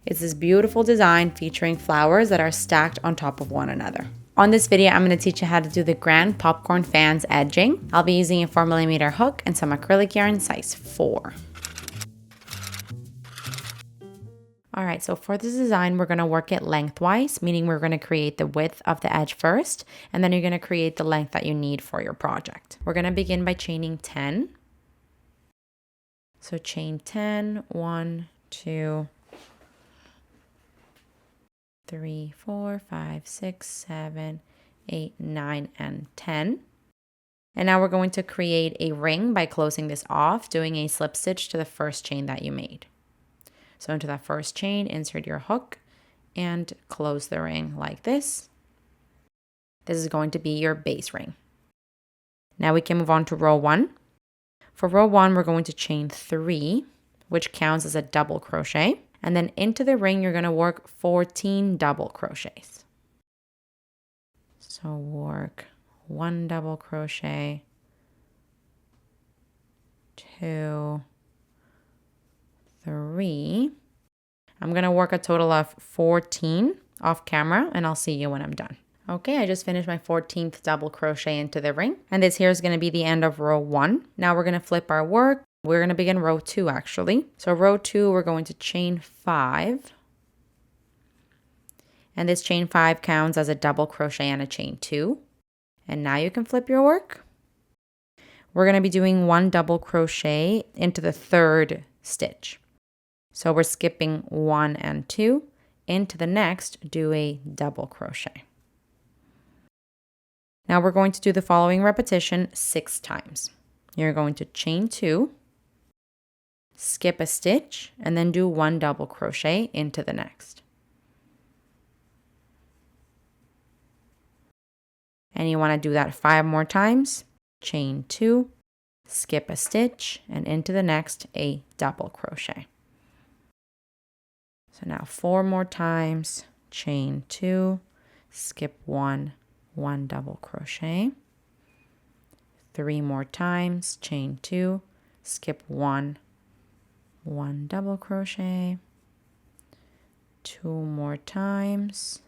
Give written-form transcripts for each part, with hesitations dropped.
It's this beautiful design featuring flowers that are stacked on top of one another. On this video, I'm going to teach you how to do the grand popcorn fans edging. I'll be using a 4mm hook and some acrylic yarn size 4. Alright, so for this design, we're going to work it lengthwise, meaning we're going to create the width of the edge first, and then you're going to create the length that you need for your project. We're going to begin by chaining 10. So chain 10, 1, 2, 3, 4, 5, 6, 7, 8, 9, and 10. And now we're going to create a ring by closing this off, doing a slip stitch to the first chain that you made. So into that first chain, insert your hook and close the ring like this. This is going to be your base ring. Now we can move on to row 1. For row 1, we're going to chain 3, which counts as a double crochet. And then into the ring, you're going to work 14 double crochets. So work 1 double crochet, 2, 3. I'm going to work a total of 14 off camera, and I'll see you when I'm done. Okay, I just finished my 14th double crochet into the ring, and this here is going to be the end of row 1. Now we're going to flip our work. We're going to begin row 2 actually. So row 2, we're going to chain 5. And this chain 5 counts as a double crochet and a chain 2. And now you can flip your work. We're going to be doing 1 double crochet into the 3rd stitch. So we're skipping 1 and 2. Into the next, do a double crochet. Now we're going to do the following repetition 6 times. You're going to chain 2, skip a stitch, and then do 1 double crochet into the next. And you want to do that 5 more times. Chain 2, skip a stitch, and into the next, a double crochet. So now 4 more times, chain 2, skip 1, 1 double crochet. 3 more times, chain 2, skip 1, 1 double crochet. 2 more times.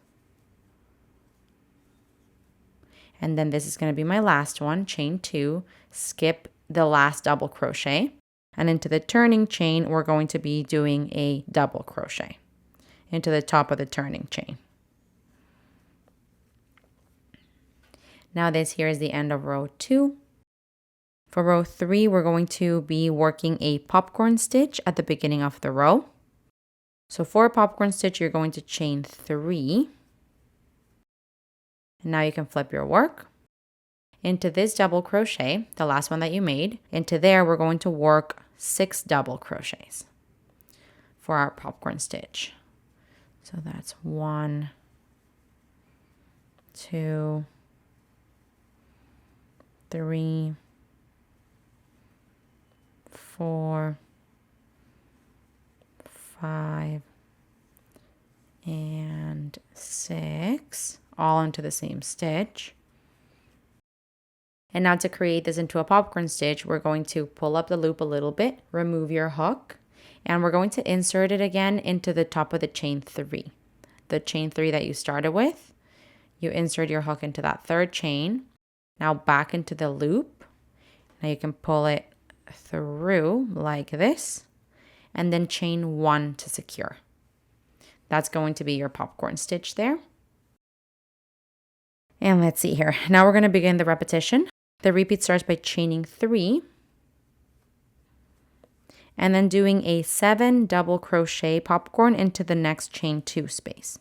And then this is going to be my last one, chain 2, skip the last double crochet. And into the turning chain, we're going to be doing a double crochet into the top of the turning chain. Now this here is the end of row 2. For row 3, we're going to be working a popcorn stitch at the beginning of the row. So for a popcorn stitch, you're going to chain 3. And now you can flip your work. Into this double crochet, the last one that you made, into there we're going to work 6 double crochets for our popcorn stitch. So that's 1, 2, 3, 4, 5, and 6, all into the same stitch. And now to create this into a popcorn stitch, we're going to pull up the loop a little bit, remove your hook, and we're going to insert it again into the top of the chain 3. The chain 3 that you started with, you insert your hook into that 3rd chain. Now back into the loop. Now you can pull it through like this, and then chain 1 to secure. That's going to be your popcorn stitch there. And let's see here. Now we're going to begin the repetition. The repeat starts by chaining 3 and then doing a 7 double crochet popcorn into the next chain 2 space.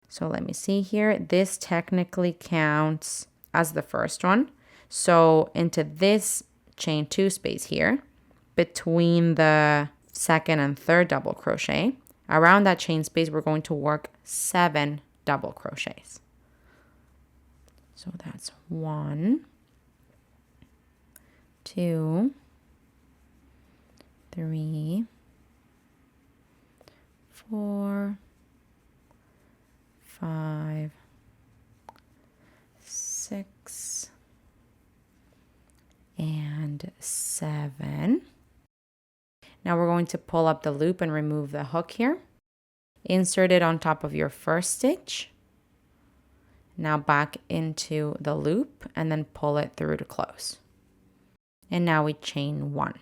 So let me see here. This technically counts as the first one. So into this chain 2 space here, between the 2nd and 3rd double crochet, around that chain space, we're going to work 7 double crochets. So that's 1, 2, 3, 4, 5, 6, and 7. Now we're going to pull up the loop and remove the hook here. insert it on top of your first stitch. Now back into the loop and then pull it through to close. And now we chain 1.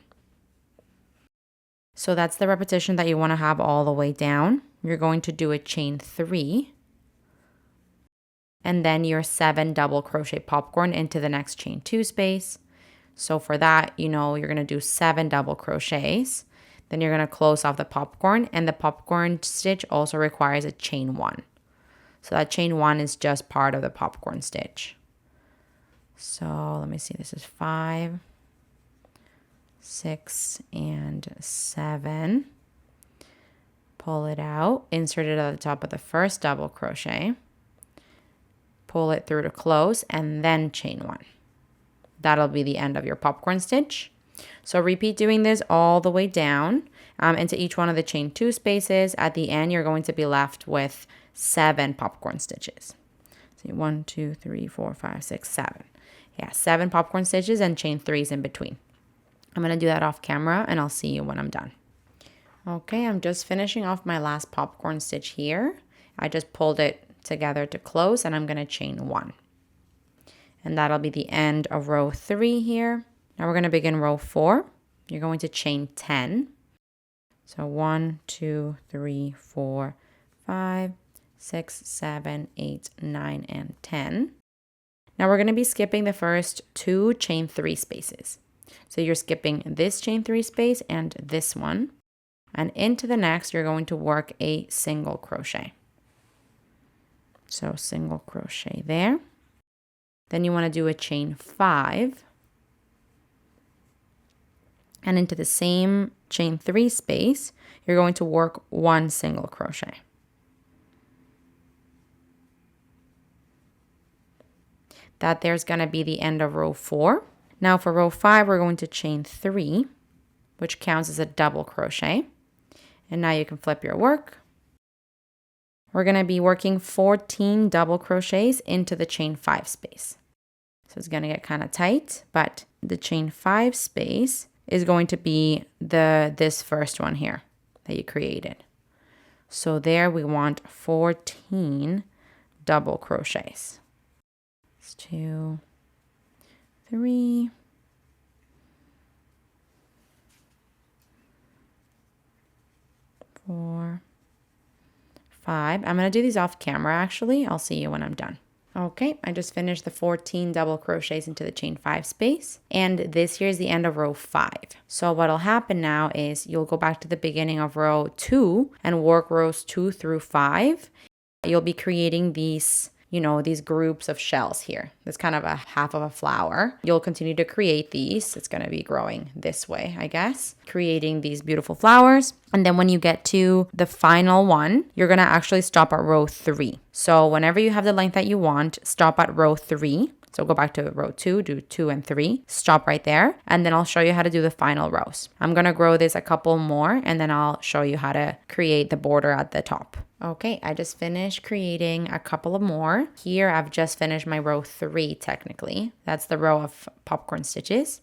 So that's the repetition that you want to have all the way down. You're going to do a chain 3 and then your 7 double crochet popcorn into the next chain 2 space. So for that, you're going to do 7 double crochets. Then you're going to close off the popcorn, and the popcorn stitch also requires a chain 1. So that chain 1 is just part of the popcorn stitch. So let me see, this is 5, 6, and 7. Pull it out, insert it at the top of the first double crochet, pull it through to close, and then chain 1. That'll be the end of your popcorn stitch. So repeat doing this all the way down into each one of the chain 2 spaces. At the end, you're going to be left with 7 popcorn stitches. So 1, 2, 3, 4, 5, 6, 7. Yeah, 7 popcorn stitches and chain 3s in between. I'm going to do that off camera and I'll see you when I'm done. Okay, I'm just finishing off my last popcorn stitch here. I just pulled it together to close and I'm going to chain 1. And that'll be the end of row 3 here. Now we're going to begin row 4. You're going to chain 10. So 1, 2, 3, 4, 5, 6, 7, 8, 9, and 10. Now we're going to be skipping the first 2 chain 3 spaces. So you're skipping this chain 3 space and this one. And into the next, you're going to work a single crochet. So single crochet there. Then you want to do a chain 5. And into the same chain 3 space, you're going to work 1 single crochet. That there's going to be the end of row 4. Now for row 5, we're going to chain 3, which counts as a double crochet. And now you can flip your work. We're going to be working 14 double crochets into the chain 5 space. So it's going to get kind of tight, but the chain 5 space is going to be this first one here that you created. So there we want 14 double crochets. It's 2, 3, 4, 5. I'm going to do these off camera actually. I'll see you when I'm done. Okay, I just finished the 14 double crochets into the chain 5 space, and this here is the end of row 5. So what'll happen now is you'll go back to the beginning of row 2 and work rows 2 through 5. You'll be creating these these groups of shells here. That's kind of a half of a flower. You'll continue to create these. It's going to be growing this way, I guess. Creating these beautiful flowers. And then when you get to the final one, you're going to actually stop at row 3. So whenever you have the length that you want, stop at row 3. So go back to row 2, do 2 and 3, stop right there, and then I'll show you how to do the final rows. I'm going to grow this a couple more, and then I'll show you how to create the border at the top. Okay, I just finished creating a couple of more. Here I've just finished my row 3 technically. That's the row of popcorn stitches.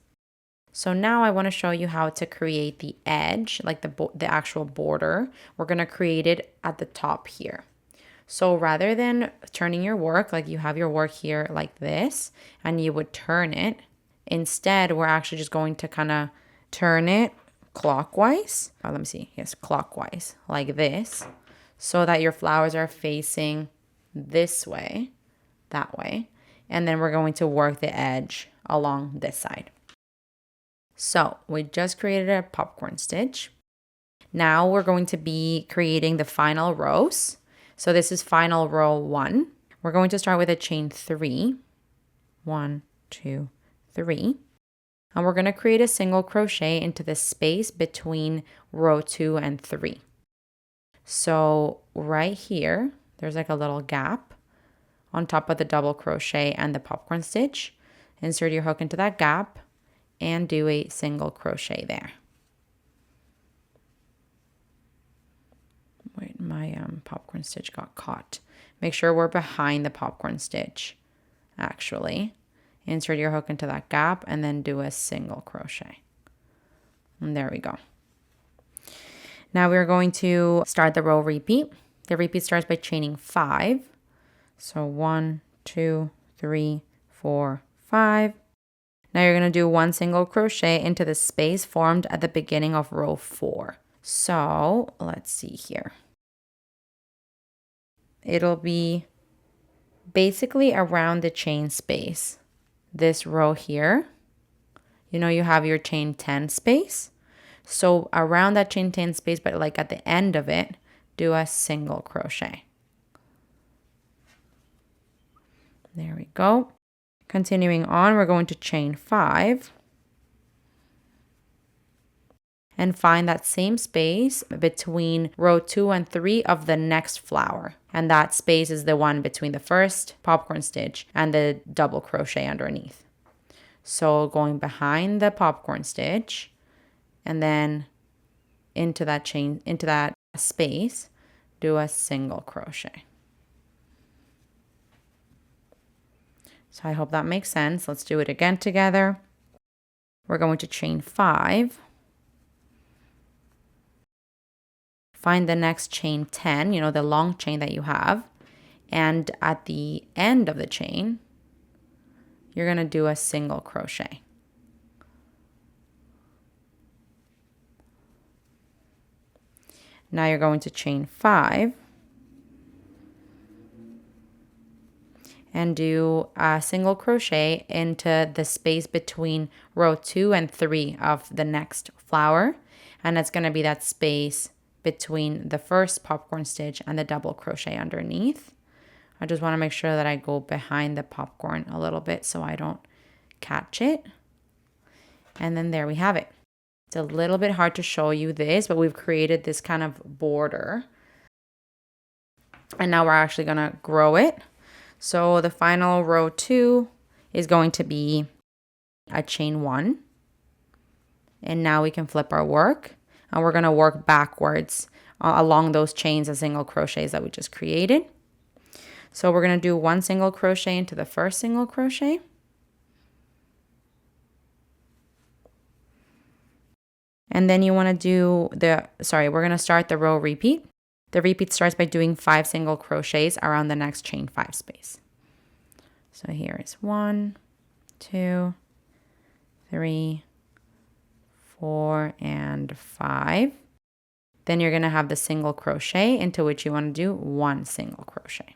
So now I want to show you how to create the edge, like the actual border. We're going to create it at the top here. So rather than turning your work, like you have your work here like this, and you would turn it, instead we're actually just going to kind of turn it clockwise. Oh, let me see. Yes, clockwise, like this, so that your flowers are facing this way, that way. And then we're going to work the edge along this side. So we just created a popcorn stitch. Now we're going to be creating the final rows. So this is final row 1. We're going to start with a chain 3. 1, 2, 3. And we're going to create a single crochet into the space between row 2 and 3. So right here, there's like a little gap on top of the double crochet and the popcorn stitch. Insert your hook into that gap and do a single crochet there. Wait, my popcorn stitch got caught. Make sure we're behind the popcorn stitch, actually. Insert your hook into that gap and then do a single crochet. And there we go. Now we're going to start the row repeat. The repeat starts by chaining 5. So 1, 2, 3, 4, 5. Now you're going to do 1 single crochet into the space formed at the beginning of row 4. So let's see here. It'll be basically around the chain space. This row here, you know, you have your chain 10 space. So around that chain 10 space, but like at the end of it, do a single crochet. There we go. Continuing on, we're going to chain 5 and find that same space between row 2 and 3 of the next flower. And that space is the one between the first popcorn stitch and the double crochet underneath. So going behind the popcorn stitch and then into that chain, into that space, do a single crochet. So I hope that makes sense. Let's do it again together. We're going to chain 5. Find the next chain 10, you know, the long chain that you have. And at the end of the chain, you're going to do a single crochet. Now you're going to chain 5 and do a single crochet into the space between row 2 and 3 of the next flower. And it's going to be that space between the first popcorn stitch and the double crochet underneath. I just want to make sure that I go behind the popcorn a little bit so I don't catch it. And then there we have it. It's a little bit hard to show you this, but we've created this kind of border. And now we're actually going to grow it. So the final row 2 is going to be a chain 1. And now we can flip our work. And we're going to work backwards along those chains of single crochets that we just created. So we're going to do 1 single crochet into the first single crochet. And then you want to do we're going to start the row repeat. The repeat starts by doing 5 single crochets around the next chain 5 space. So here is 1, 2, 3, 4, and 5. Then you're going to have the single crochet into which you want to do 1 single crochet.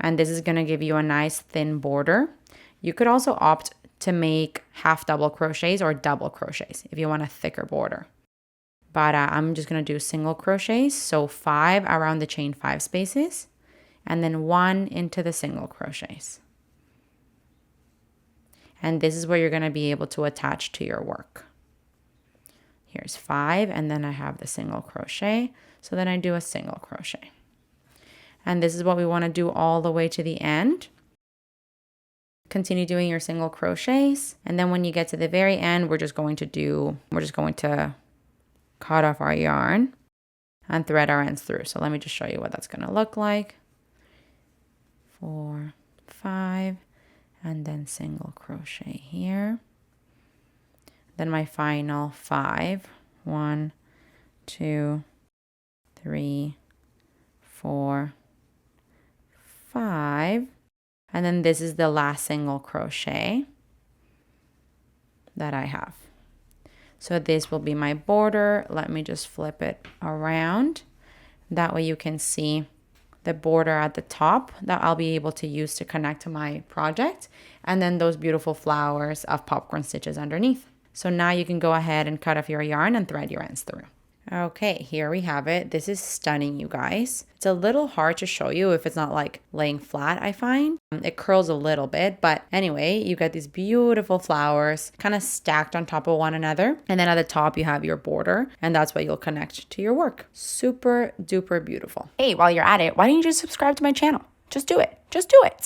And this is going to give you a nice thin border. You could also opt to make half double crochets or double crochets if you want a thicker border. But I'm just going to do single crochets. So 5 around the chain 5 spaces and then 1 into the single crochets. And this is where you're going to be able to attach to your work. Here's 5 and then I have the single crochet. So then I do a single crochet. And this is what we want to do all the way to the end. Continue doing your single crochets. And then when you get to the very end, we're just going to cut off our yarn and thread our ends through. So let me just show you what that's going to look like. 4, 5, and then single crochet here. Then my final 5. 1, 2, 3, 4, 5. And then this is the last single crochet that I have. So this will be my border. Let me just flip it around. That way you can see the border at the top that I'll be able to use to connect to my project. And then those beautiful flowers of popcorn stitches underneath. So now you can go ahead and cut off your yarn and thread your ends through. Okay, here we have it. This is stunning, you guys. It's a little hard to show you if it's not like laying flat, I find. It curls a little bit, but anyway, you got these beautiful flowers kind of stacked on top of one another. And then at the top, you have your border, and that's what you'll connect to your work. Super duper beautiful. Hey, while you're at it, why don't you just subscribe to my channel? Just do it. Just do it.